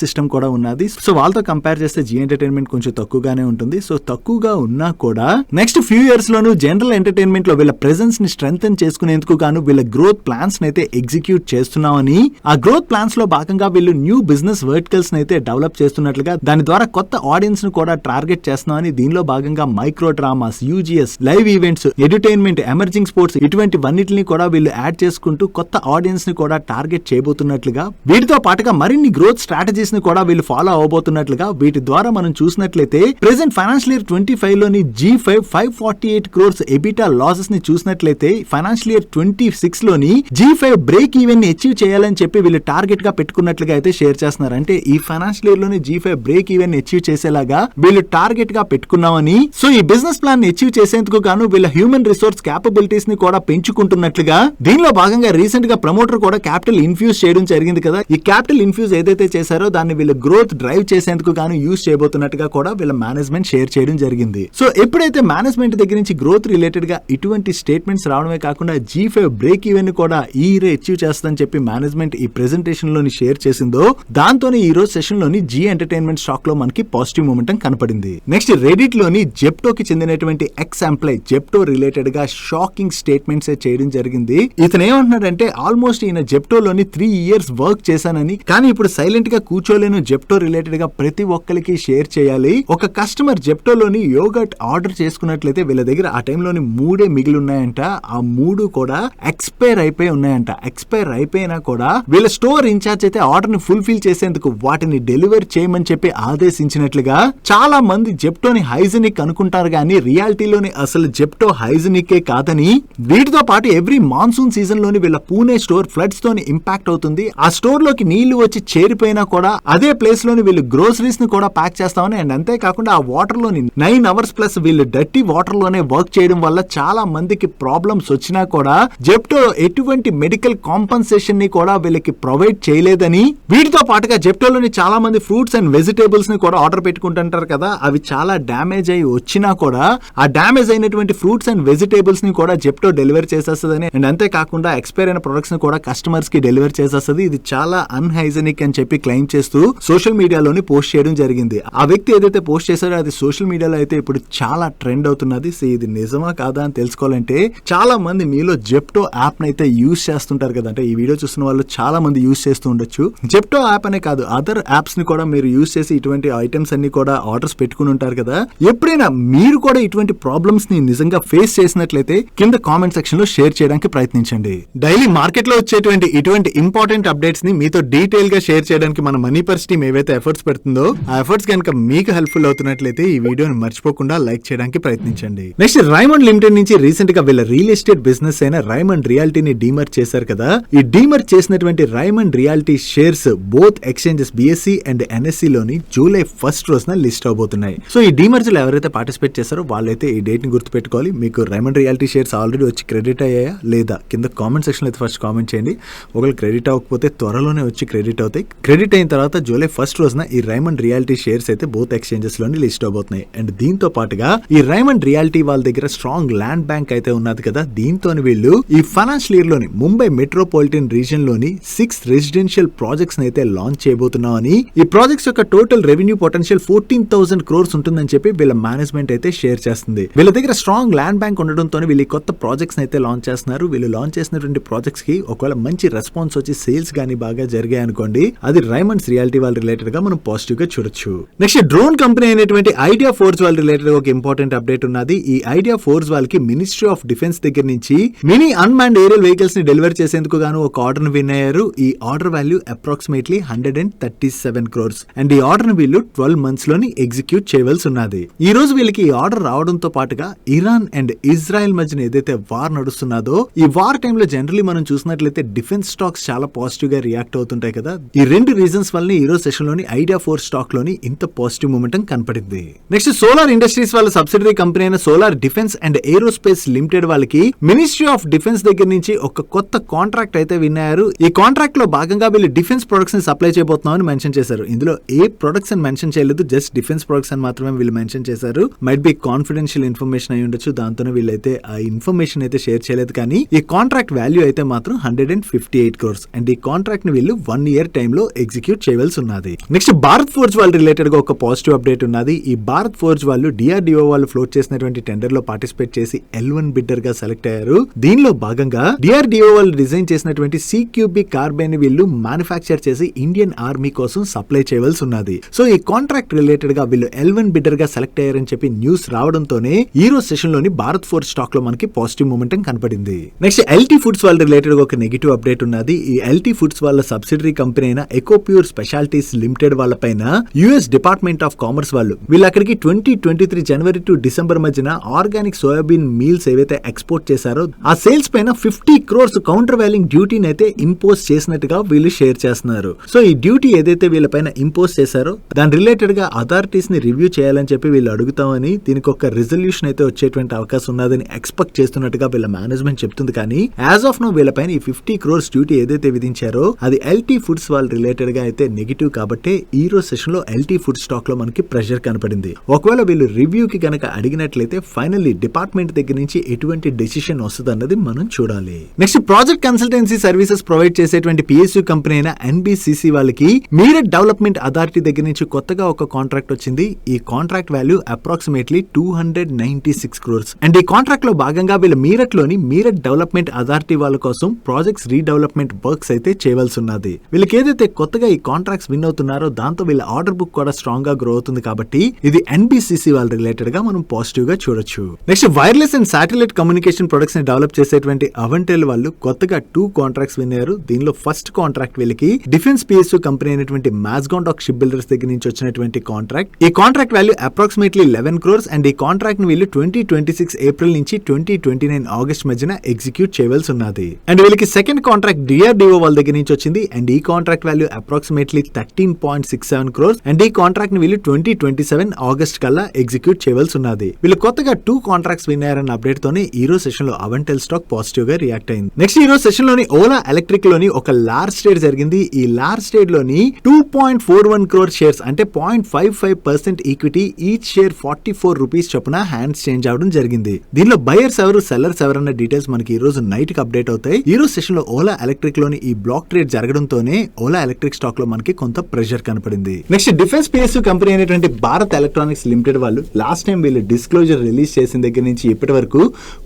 సిస్టమ్ కూడా ఉన్నది. సో వాళ్ళతో కంపేర్ చేస్తే జీ ఎంటర్టైన్మెంట్ కొంచెం తక్కువగానే ఉంటుంది. సో తక్కువగా ఉన్నా కూడా నెక్స్ట్ ఫ్యూ ఇయర్స్ లోను జనరల్ ఎంటర్టైన్మెంట్ లో వీళ్ళ ప్రెజెన్స్ ని స్ట్రెంథెన్ చేసుకునేందుకు గాను వీళ్ళ గ్రోత్ ప్లాన్స్ అయితే ఎగ్జిక్యూట్ చేస్తున్నామని, ఆ గ్రోత్ ప్లాన్స్ లో భాగంగా వీళ్ళు న్యూ బిజినెస్ వర్టికల్స్ అయితే డెవలప్ చేస్తున్నట్లుగా, దాని ద్వారా కొత్త ఆడియన్స్ ను కూడా టార్గెట్ చేస్తున్నామని, దీనిలో భాగంగా micro dramas, UGS, live events, entertainment, emerging sports ఇటువంటి వన్నిటిని కూడా వీళ్ళు యాడ్ చేసుకుంటూ కొత్త ఆడియన్స్ ని కూడా టార్గెట్ చేయబోతున్నట్లుగా, వీటితో పాటుగా మరిన్ని గ్రోత్ స్ట్రాటజీస్ ని కూడా వీళ్ళు ఫాలో అవబోతున్నట్లుగా, వీటి ద్వారా మనం చూసినట్లయితే ప్రెసెంట్ ఫైనాన్షియల్ ఇయర్ 25 లోని G5 548 crores ఎబిటా లాసెస్ ని చూసినట్లయితే ఫైనాన్షియల్ ఇయర్ 26 లోని G5 బ్రేక్ ఈవెన్ ని అచీవ్ చేయాలని చెప్పి వీళ్ళు టార్గెట్ గా పెట్టుకున్నట్లుగా అయితే షేర్ చేస్తున్నారు. అంటే ఈ ఫైనాన్షియల్ ఇయర్ లోని G5 బ్రేక్ ఈవెన్ ని అచీవ్ చేసేలాగా వీళ్ళు టార్గెట్ గా పెట్టుకున్నామని. సో ఈ ఈ బిజినెస్ ప్లాన్ ని అచీవ్ చేసేందుకు గాను వీళ్ళ హ్యూమన్ రిసోర్స్ క్యాపబిలిటీస్ ని కూడా పెంచుకుంటున్నట్లుగా దీనిలో భాగంగా రీసెంట్ గా ప్రమోటర్ కూడా క్యాపిటల్ ఇన్ఫ్యూజ్ చేయడం జరిగింది కదా. ఈ క్యాపిటల్ ఇన్ఫ్యూజ్ ఏదైతే చేశారో దాన్ని వీళ్ళు గ్రోత్ డ్రైవ్ చేసేందుకు గాను యూజ్ చేయబోతున్నట్టుగా కూడా వీళ్ళ మేనేజ్మెంట్ షేర్ చేయడం జరిగింది. సో ఎప్పుడైతే మేనేజ్మెంట్ దగ్గర నుంచి గ్రోత్ రిలేటెడ్ గా ఇటువంటి స్టేట్మెంట్స్ రావడమే కాకుండా G5 బ్రేక్ ఈవెన్ ని కూడా ఈ ఇయర్ అచీవ్ చేస్తుందని చెప్పి మేనేజ్మెంట్ ఈ ప్రెజెంటేషన్ లోని షేర్ చేసిందో దాంతోనే ఈ రోజు సెషన్ లోని జీ ఎంటర్టైన్మెంట్ స్టాక్ లో మనకి పాజిటివ్ మూమెంటం కనపడింది. నెక్స్ట్ రెడిట్ లోని జెప్టోకి చెందినటువంటి ఎక్స్ ఎంప్లాయ్ జెప్టో రిలేటెడ్ గా షాకింగ్ స్టేట్మెంట్స్ చేయడం జరిగింది. ఇతను ఏమంటున్నాడంటే ఆల్మోస్ట్ ఈయన జెప్టోలోని 3 years వర్క్ చేశానని, కానీ ఇప్పుడు సైలెంట్ గా కూర్చోలేను, జెప్టో రిలేటెడ్ గా ప్రతి ఒక్కరికి షేర్ చేయాలి. ఒక కస్టమర్ జెప్టోలోని యోగర్ట్ ఆర్డర్ చేసుకున్నట్లయితే వీళ్ళ దగ్గర ఆ టైంలోని 3 మిగిలి ఉన్నాయంట. ఆ 3 కూడా ఎక్స్పైర్ అయిపోయి ఉన్నాయంట. ఎక్స్పైర్ అయిపోయినా కూడా వీళ్ళ స్టోర్ ఇన్ఛార్జ్ అయితే ఆర్డర్ ని ఫుల్ఫిల్ చేసేందుకు వాటిని డెలివర్ చేయమని చెప్పి ఆదేశించినట్లుగా. చాలా మంది జెప్టోని హైజెనిక్ అనుకుంటారు కానీ రియాలిటీలోని అసలు జెప్టో హైజెనిక్ కాదని. వీటితో పాటు ఎవ్రీ మాన్సూన్ సీజన్ లోని వీళ్ళ పూణే స్టోర్ ఫ్లడ్స్ తోని ఇంపాక్ట్ అవుతుంది. ఆ స్టోర్ లోకి నీళ్లు వచ్చి చేరిపోయినా కూడా అదే ప్లేస్ లోని వీళ్ళు గ్రోసరీస్ ని కూడా ప్యాక్ చేస్తామని, అండ్ అంతేకాకుండా ఆ వాటర్ లోని 9 hours ప్లస్ వీళ్ళు డర్టీ వాటర్ లోనే వర్క్ చేయడం వల్ల చాలా మందికి ప్రాబ్లమ్స్ వచ్చినా కూడా జెప్టో ఎటువంటి మెడికల్ కాంపన్సేషన్ ని కూడా వీళ్ళకి ప్రొవైడ్ చేయలేదని. వీటితో పాటుగా జెప్టోలోని చాలా మంది ఫ్రూట్స్ అండ్ వెజిటేబుల్స్ ని కూడా ఆర్డర్ పెట్టుకుంటుంటారు కదా, అవి చాలా డ్యామేజ్ అయి వచ్చినా కూడా ఆ డ్యామేజ్ అయినటువంటి ఫ్రూట్స్ అండ్ వెజిటేబుల్స్ ని కూడా జెప్టో డెలివర్ చేసేస్తుందని, అండ్ అంతేకాకుండా ఎక్స్పైర్ అయిన ప్రొడక్ట్స్ ని కూడా కస్టమర్స్ కి డెలివర్ చేసేస్తుంది. ఇది చాలా అన్హైజెనిక్ అని చెప్పి క్లెయిమ్ చేస్తూ సోషల్ మీడియాలోని పోస్ట్ చేయడం జరిగింది. ఆ వ్యక్తి ఏదైతే పోస్ట్ చేశారో అది సోషల్ మీడియాలో అయితే ఇప్పుడు చాలా ట్రెండ్ అవుతున్నది. సో ఇది నిజమా కాదా అని తెలుసుకోవాలంటే చాలా మంది మీలో జెప్టో యాప్ నైతే యూజ్ చేస్తుంటారు కదా, అంటే ఈ వీడియో చూస్తున్న వాళ్ళు చాలా మంది యూజ్ చేస్తూ ఉండొచ్చు. జెప్టో యాప్ అనే కాదు, అదర్ యాప్స్ ని కూడా మీరు యూజ్ చేసి ఇటువంటి ఐటమ్స్ అన్ని కూడా ఆర్డర్స్ పెట్టుకుని ఉంటారు కదా. ఎప్పుడైనా మీరు కూడా ఇటువంటి ప్రాబ్లమ్స్ ని నిజంగా ఫేస్ చేసినట్లయితే కింద కామెంట్ సెక్షన్ లో షేర్ చేయడానికి ప్రయత్నించండి. డైలీ మార్కెట్ లో వచ్చేటువంటి ఇటువంటి ఇంపార్టెంట్ అప్డేట్స్ ని మీతో డీటెయిల్ గా షేర్ చేయడానికి మన మనీ పర్స్ టీమ్ ఏవైతే ఎఫర్ట్స్ పెడుతుందో ఆ ఎఫర్ట్స్ కనుక మీకు హెల్ప్ఫుల్ అవుతున్నట్లయితే ఈ వీడియోని మర్చిపోకుండా లైక్ చేయడానికి ప్రయత్నించండి. నెక్స్ట్ రైమండ్ లిమిటెడ్ నుంచి రీసెంట్ గా వీళ్ళ రియల్ ఎస్టేట్ బిజినెస్ అయిన రైమండ్ రియాలిటీని డీమర్జ్ చేశారు కదా. ఈ డీమర్జ్ చేసినటువంటి Raymond reality shares both exchanges BSE and NSE లోని జూలై 1st రోజున లిస్ట్ అవబోతున్నాయి. సో ఈ డీమర్జ్ లో ఎవరైతే పార్టిసిపేట్ చేశారో వాళ్ళైతే ఈ డేట్ ని గుర్తుపెట్టుకోవాలి. మీకు రైమండ్ రియాలిటీ షేర్స్ ఆల్రెడీ వచ్చి క్రెడిట్ అయ్యాయా లేదా కింద కామెంట్ సెక్షన్ లో అయితే ఫస్ట్ కామెంట్ చేయండి. ఒకవేళ క్రెడిట్ అవ్వకపోతే త్వరలోనే వచ్చి క్రెడిట్ అవుతాయి. క్రెడిట్ అయిన తర్వాత జూలై 1st రోజున ఈ రైమండ్ రియాలిటీ షేర్స్ అయితే బోత్ ఎక్స్చేంజెస్ లోని లిస్ట్ అవబోతున్నాయి. అండ్ దీంతో పాటుగా ఈ రైమండ్ రియాలిటీ వాళ్ళ దగ్గర స్ట్రాంగ్ ల్యాండ్ బ్యాంక్ అయితే ఉన్నది కదా. దీంతో వీళ్ళు ఈ ఫైనాన్షియల్ ఇయర్ లోని ముంబై మెట్రోపాలిటన్ రీజన్ లోని 6 రెసిడెన్షియల్ ప్రాజెక్ట్స్ అయితే లాంచ్ చేయబోతున్నామని, ఈ ప్రాజెక్ట్స్ యొక్క టోటల్ రెవెన్యూ పొటెన్షియల్ 14,000 crores ఉంటుందని చెప్పి వీళ్ళ మేనేజ్మెంట్ అయితే షేర్ చేస్తుంది. వీళ్ళ దగ్గర స్ట్రాంగ్ ల్యాండ్ బ్యాంక్ ఉండడంతో వీళ్ళు కొత్త ప్రాజెక్ట్స్ అయితే లాంచ్ చేస్తున్నారు. వీళ్ళు లాంచ్ చేసినటువంటి ప్రాజెక్ట్స్ కి ఒకవేళ మంచి రెస్పాన్స్ వచ్చి సేల్స్ గానీ బాగా జరిగాయి అనుకోండి, అది రైమండ్స్ రియాలిటీ వాళ్ళ రిలేటెడ్ గా మనం పాజిటివ్ గా చూడొచ్చు. నెక్స్ట్ డ్రోన్ కంపెనీ అయినటువంటి ఐడియా ఫోర్స్ వాళ్ళ రిలేటెడ్ ఒక ఇంపార్టెంట్ అప్డేట్ ఉన్నది. ఈ ఐడియా ఫోర్స్ వాళ్ళకి మినిస్ట్రీ ఆఫ్ డిఫెన్స్ దగ్గర నుంచి మినీ అన్మాన్డ్ ఏరియల్ వెహికల్స్ ని డెలివర్ చేసేందుకు గాను ఒక ఆర్డర్ ని విన్ అయ్యారు. ఈ order value approximately 137 crores and ఈ ఆర్డర్ ని వీళ్ళు 12 months లోని ఎగ్జిక్యూట్ చేయవలసి ఉన్నది. ఈ రోజు వీళ్ళకి ఈ ఆర్డర్ రావడంతో పాటుగా ఇరాన్ అండ్ ఇజ్రాయెల్ మధ్యన ఏదైతే వార్ నడుస్తున్నదో, ఈ వార్ టైంలో జనరల్లీ మనం చూసినట్లయితే డిఫెన్స్ స్టాక్స్ చాలా పాజిటివ్ గా రియాక్ట్ అవుతుంటాయి కదా. ఈ 2 రీజన్స్ వల్ల ఈ రోజు సెషన్ లోని ఐడియా ఫోర్స్ స్టాక్ లోని ఇంత పాజిటివ్ మూమెంటం కనపడింది. నెక్స్ట్ సోలార్ ఇండస్ట్రీస్ వాళ్ళ సబ్సిడరీ కంపెనీ అయిన solar defence and aerospace limited వాళ్ళకి మినిస్ట్రీ ఆఫ్ డిఫెన్స్ దగ్గర నుంచి ఒక కొత్త కాంట్రాక్ట్ అయితే విన్నారు. ఈ కాంట్రాక్ట్ లో భాగంగా వీళ్ళు డిఫెన్స్ ప్రొడక్ట్స్ ని సప్లై చేయబోతున్నామని మెన్షన్ చేశారు. ఇందులో ఏ ప్రొడక్ట్స్ అని మెన్షన్ చేయలేదు, జస్ట్ డిఫెన్స్ ప్రొడక్ట్స్ అని మాత్రమే వీళ్ళు మెన్షన్ చేశారు. మైట్ బి కాన్ఫిడెన్షియల్ ఇన్ఫర్మేషన్ అయి ఉండొచ్చు, దాంతోనే వీళ్ళైతే ఆ ఇన్ఫర్మేషన్ అయితే షేర్ చేయలేదు. కానీ ఈ కాంట్రాక్ట్ వాల్యూ అయితే మాత్రం 158 crores అండ్ ఈ కాంట్రాక్ట్ ని వీళ్ళు 1 year టైమ్ లో ఎగ్జిక్యూట్ చేయవలసి ఉన్నది. నెక్స్ట్ భారత్ ఫోర్జ్ వాళ్ళ రిలేటెడ్ గా ఒక పాజిటివ్ అప్డేట్ ఉన్నది. ఈ భారత్ ఫోర్జ్ వాళ్ళు DRDO వాళ్ళు ఫ్లోట్ చేసినటువంటి టెండర్ లో పార్టిసిపేట్ చేసి L1 బిడ్డర్ గా సెలెక్ట్ అయ్యారు. దీనిలో భాగంగా DRDO వాళ్ళు డిజైన్ చేసినటువంటి CQB కార్బైన్ ని వీళ్ళు మ్యానుఫ్యాక్చర్ చేసి ఇండియన్ ఆర్మీ కోసం సప్లై చేయవలసి ఉన్నది. సో ఈ కాంట్రాక్ట్ రిలేటెడ్ గా వీళ్ళు L1 బిడ్డర్ గా సెలెక్ట్ అయ్యారని చెప్పి న్యూస్ రావడంతోనే ఈ రోజు సెషన్ లోని భారత్ ఫోర్జ్ స్టాక్ లో మనకి పాజిటివ్ మూమెంటం కనపడింది. నెక్స్ట్ LT ఫుడ్స్ వాళ్ళ రిలేటెడ్ గా ఒక నెగిటివ్ అప్డేట్ ఉన్నది. ఈ LT ఫుడ్స్ వాళ్ళ సబ్సిడరీ కంపెనీ అయిన ఎకోప్యూర్ స్పెషాలిటీస్ లిమిటెడ్ వాళ్ళ పైన US డిపార్ట్మెంట్ ఆఫ్ కామర్స్ వాళ్ళు వీళ్ళు అక్కడికి 2023 జనవరి టు డిసెంబర్ మధ్యన ఆర్గానిక్ సోయాబీన్ మీల్స్ ఏవైతే ఎక్స్పోర్ట్ చేశారో ఆ సేల్స్ పైన 50 crores కౌంటర్ వాల్యూయింగ్ డ్యూటీని అయితే ఇంపోజ్ చేసినట్టుగా వీళ్ళు షేర్ చేస్తున్నారు. సో ఈ డ్యూటీ ఏదైతే వీళ్ళ పైన ఇంపోజ్ చేశారో దాని రిలేటెడ్ గా అథారిటీస్ ని రివ్యూ చేయాలని చెప్పి వీళ్ళు అడుగుతామని కానీ దీనికి ఒక రిజల్యూషన్ అయితే వచ్చేటువంటి అవకాశం ఉన్నదని ఎక్స్పెక్ట్ చేస్తున్నట్టుగా వీళ్ళ మేనేజ్మెంట్ చెప్తుంది. కానీ యాజ్ ఆఫ్ నో వీళ్ళపైన ఈ 50 crores డ్యూటీ ఏదైతే విధించారో అది ఎల్టీ ఫుడ్స్ వాళ్ళ రిలేటెడ్ గా అయితే నెగిటివ్ కాబట్టి ఈ రోజు సెషన్ లో ఎల్టీ ఫుడ్ స్టాక్ లో మనకి ప్రెషర్ కనపడింది. ఒకవేళ వీళ్ళు రివ్యూ కి గనక అడిగినట్లయితే ఫైనల్లీ డిపార్ట్మెంట్ దగ్గర నుంచి ఎటువంటి డెసిషన్ వస్తుంది అన్నది మనం చూడాలి. Next project consultancy services provide చేసేటువంటి పిఎస్యు కంపెనీ అయిన ఎన్బిసిసి వాళ్ళకి మీరట్ డెవలప్మెంట్ అథారిటీ దగ్గర నుంచి కొత్తగా ఒక కాంట్రాక్ట్ వచ్చింది. ఈ contract value approximately 296 crores. And ఈ కాంట్రాక్ట్ లో భాగంగా వీళ్ళ మీరట్ లోని మీరట్ డెవలప్మెంట్ అథారిటీ వాళ్ళ కోసం ప్రాజెక్ట్స్ రీడెవలప్మెంట్ వర్క్స్ అయితే చేయవలసి ఉన్నది. వీళ్ళకి ఏదైతే కొత్తగా ఈ కాంట్రాక్ట్స్ విన్ అవుతున్నారో దాంతో వీళ్ళ ఆర్డర్ బుక్ కూడా స్ట్రాంగ్ గా గ్రో అవుతుంది కాబట్టి ఇది ఎన్బిసిసి వాళ్ళ రిలేటెడ్ గా మనం పాజిటివ్ గా చూడొచ్చు. Next wireless and satellite communication products ని డెవలప్ చేసేటువంటి అవెంటెల్ వాళ్ళు కొత్తగా 2 కాంట్రాక్ట్స్ విన్నారు. దీనిలో ఫస్ట్ కాంట్రాక్ట్ వీళ్ళకి డిఫెన్స్ పిఎస్యు కంపెనీ అయినటువంటి మాజ్గాండాక్ షిప్ బిల్డర్స్ దగ్గర నుంచి వచ్చినటువంటి కాంట్రాక్ట్. ఈ contract value approximately 11 crores and ఈ కాంట్రాక్ట్ ని వీళ్ళు 2026 ఏప్రిల్ నుంచి 2029 ఆగస్ట్ మధ్యన ఎగ్జిక్యూట్ చేయవలసి ఉన్నది. అండ్ వీళ్ళకి సెకండ్ కాంట్రాక్ట్ డిఆర్డిఓ వాళ్ళ దగ్గర నుంచి వచ్చింది. అండ్ ఈ contract value approximately 13.67 crores and ఈ కాంట్రాక్ట్ ని వీళ్ళు 2027 ఆగస్ట్ కల్లా ఎగ్జిక్యూట్ చేయవలసి ఉన్నది. వీళ్ళు కొత్తగా 2 కాంట్రాక్ట్స్ విన్నారన్న అప్డేట్ తోనే ఈ రోజు సెషన్ లో అవెంటెల్ స్టాక్ పాజిటివ్ గా రియాక్ట్ అయింది. నెక్స్ట్ ఈ రోజు సెషన్ లోని ఓలా ఎలక్ట్రిక్ లోని ఒక లార్జ్ ట్రేడ్ జరిగింది. ఈ లార్జ్ ట్రేడ్ లోని 2.41 crore షేర్స్ అంటే 0.55% ఈక్విటీ ఈచ్ షేర్ 44 రూపీస్ చొప్పున హ్యాండ్స్ చేంజ్ అవడం జరిగింది. దీనిలో బయర్స్ ఎవరు సెల్లర్స్ ఎవరన్న డీటెయిల్స్ మనకి ఈ రోజు నైట్ కి అప్డేట్ అవుతాయి. ఈ రోజు సెషన్ లో ఓలా ఎలక్ట్రిక్ లోని ఈ బ్లాక్ ట్రేడ్ జరగడంతోనే ఓలా ఎలక్ట్రిక్ స్టాక్ లో మనకి కొంత ప్రెషర్ కనపడింది. నెక్స్ట్ డిఫెన్స్ పిఎస్యు కంపెనీ అయినటువంటి భారత్ ఎలక్ట్రానిక్స్ లిమిటెడ్ వాళ్ళు లాస్ట్ టైం వీళ్ళు డిస్క్లోజర్ రిలీజ్ చేసిన దగ్గర నుంచి ఇప్పటి వరకు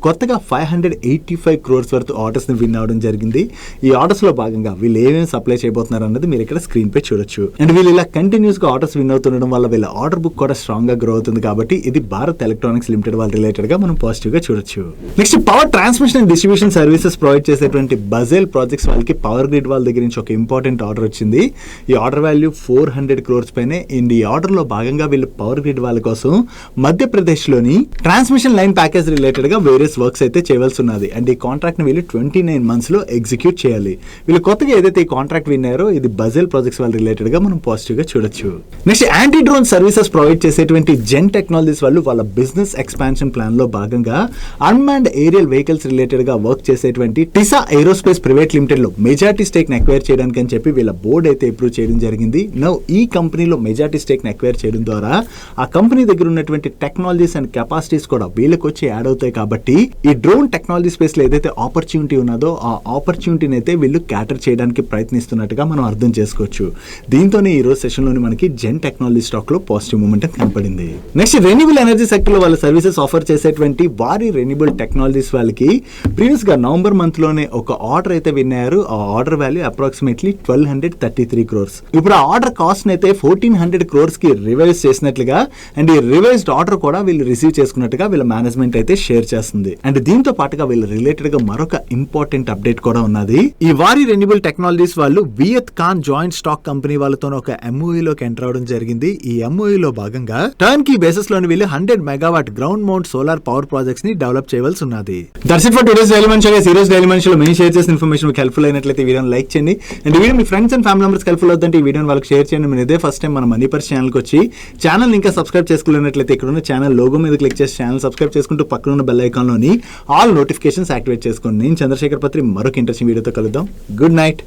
కొత్తగా 585 crores వరకు ఆర్డర్స్ ని విన్ అవడం జరిగింది. ఈ ఆర్డర్స్ లో భాగంగా వీళ్ళు ఏమేమి సప్లై చేయబోతున్నారు అన్నది మీరు ఇక్కడ స్క్రీన్ పై చూడొచ్చు. అండ్ వీళ్ళు ఇలా కంటిన్యూస్ గా ఆర్డర్స్ విన్ అవుతుండడం వల్ల వీళ్ళ ఆర్డర్ బుక్ కూడా స్ట్రాంగ్ గా గ్రో అవుతుంది కాబట్టి ఇది భారత్ ఎలక్ట్రానిక్స్ లిమిటెడ్ వాళ్ళ రిలేటెడ్ గా మనం పాజిటివ్ గా చూడొచ్చు. Next power transmission and distribution services provide చేసేటువంటి బజెల్ ప్రాజెక్ట్స్ వాళ్ళకి పవర్ గ్రిడ్ వాళ్ళ దగ్గర నుంచి ఒక ఇంపార్టెంట్ ఆర్డర్ వచ్చింది. ఈ ఆర్డర్ వాల్యూ 400 crores పైనే. ఈ ఆర్డర్ లో భాగంగా వీళ్ళు పవర్ గ్రిడ్ వాళ్ళ కోసం మధ్యప్రదేశ్ లోని ట్రాన్స్మిషన్ లైన్ ప్యాకేజ్ రిలేటెడ్ గా వేరియస్ వర్క్స్ అయితే చేయవలసి ఉన్నది. అండ్ ఈ కాంట్రాక్ట్ ని వీళ్ళు 29 months లో ఎగ్జిక్యూట్ చేయాలి. వీళ్ళు కొత్తగా ఏదైతే ఈ కాంట్రాక్ట్ విన్నారో ఇది బజెల్ ప్రాజెక్ట్స్ వాళ్ళ రిలేటెడ్ గా మనం పాజిటివ్ గా చూడొచ్చు. Next anti drone services provide చేసేటువంటి జెన్ టెక్నాలజీస్ వాళ్ళు వాళ్ళ బిజినెస్ ఎక్స్పాన్షన్ ప్లాన్ లో భాగంగా అన్మాన్డ్ ఏరియల్ వెహికల్స్ రిలేటెడ్ గా వర్క్ చేసేటువంటి టిసా ఏరోస్పేస్ ప్రైవేట్ లిమిటెడ్ లో మెజారిటీ స్టేక్ ని అక్వైర్ చేయడానికి అని చెప్పి వీళ్ళ బోర్డ్ అయితే అప్రూవ్ చేయడం జరిగింది. నౌ ఈ కంపెనీలో మెజారిటీ స్టేక్ ని అక్వైర్ చేయడం ద్వారా ఆ కంపెనీ దగ్గర ఉన్నటువంటి టెక్నాలజీస్ అండ్ కెపాసిటీస్ కూడా వీళ్ళకి వచ్చి యాడ్ అవుతాయి కాబట్టి ఈ డ్రోన్ టెక్నాలజీ స్పేస్ లో ఏదైతే ఆపర్చునిటీ ఉన్నదో ఆ ఆపర్చునిటీని అయితే వీళ్ళు క్యాటర్ చేయడానికి ప్రయత్నిస్తున్నట్టుగా మనం అర్థం చేసుకోవచ్చు. దీంతోనే ఈ రోజు సెషన్ లోని మనకి జెన్ టెక్నాలజీ స్టాక్ లో పాజిటివ్ మూమెంట్ కనపడింది. నెక్స్ట్ రెన్యూబుల్ ఎనర్జీ సెక్టర్ లో వాళ్ళ సర్వీసెస్ ఆఫర్ చేసేటువంటి వారి రెన్యూబుల్ టెక్నాలజీస్ వాళ్ళకి ప్రీవియస్ గా నవంబర్ మంత్ లోనే ఒక ఆర్డర్ అయితే విన్నారు. ఆ ఆర్డర్ వాల్యూ అప్రాక్సిమేట్లీ 1233 crores. ఇప్పుడు ఆ ఆర్డర్ కాస్ట్ అయితే 1400 crores కి రివైజ్ చేసినట్లుగా అండ్ ఈ రివైజ్డ్ ఆర్డర్ కూడా వీళ్ళు రిసీవ్ చేసుకున్నట్టుగా వీళ్ళ మేనేజ్మెంట్ అయితే షేర్ చేస్తుంది. అండ్ దీంతో పాటుగా వీళ్ళ రిలేటెడ్ గా మరొక ఇంపార్టెంట్ అప్డేట్ కూడా ఉన్నది. ఈ వారి రెన్యూబుల్ టెక్నాలజీస్ వాళ్ళు వియత్ కాన్ జాయింట్ స్టాక్ కంపెనీ వాళ్ళతో ఒక MOE లోకి ఎంటర్ అవడం జరిగింది. ఈ MOE లో భాగంగా టర్న్ కీ బేసిస్ లోని వీళ్ళు 100 megawatt ground mount solar power projects ని డెవలప్ చేయవలసి ఉన్నది. That's it for today's daily munch. ఈరోజు డైలీ మంచ్ లో మేము షేర్ చేసిన ఇన్ఫర్మేషన్ మీకు హెల్ప్ఫుల్ అయినట్లయితే ఈ వీడియోని లైక్ చేయండి. And video me friends and family members helpful అవుతుంటే ఈ వీడియోని వాళ్ళకి షేర్ చేయండి. మీరు ఇదే ఫస్ట్ టైం మన మనీ పర్స్ ఛానల్ కి వచ్చి ఛానల్ ఇంకా సబ్స్క్రైబ్ చేసుకోలేనట్లయితే ఇక్కడ ఉన్న ఛానల్ లోగో మీద క్లిక్ చేసి ఛానల్ సబ్స్క్రైబ్ చేసుకుంటూ పక్కన ఉన్న బెల్ ఐకాన్ లోని ఆల్ నోటిఫికేషన్స్ యాక్టివేట్ చేసుకోండి. నేను చంద్రశేఖర్ పత్రి మరొక ఇంట్రెస్టింగ్ వీడియోతో కలుద్దాం. Good night.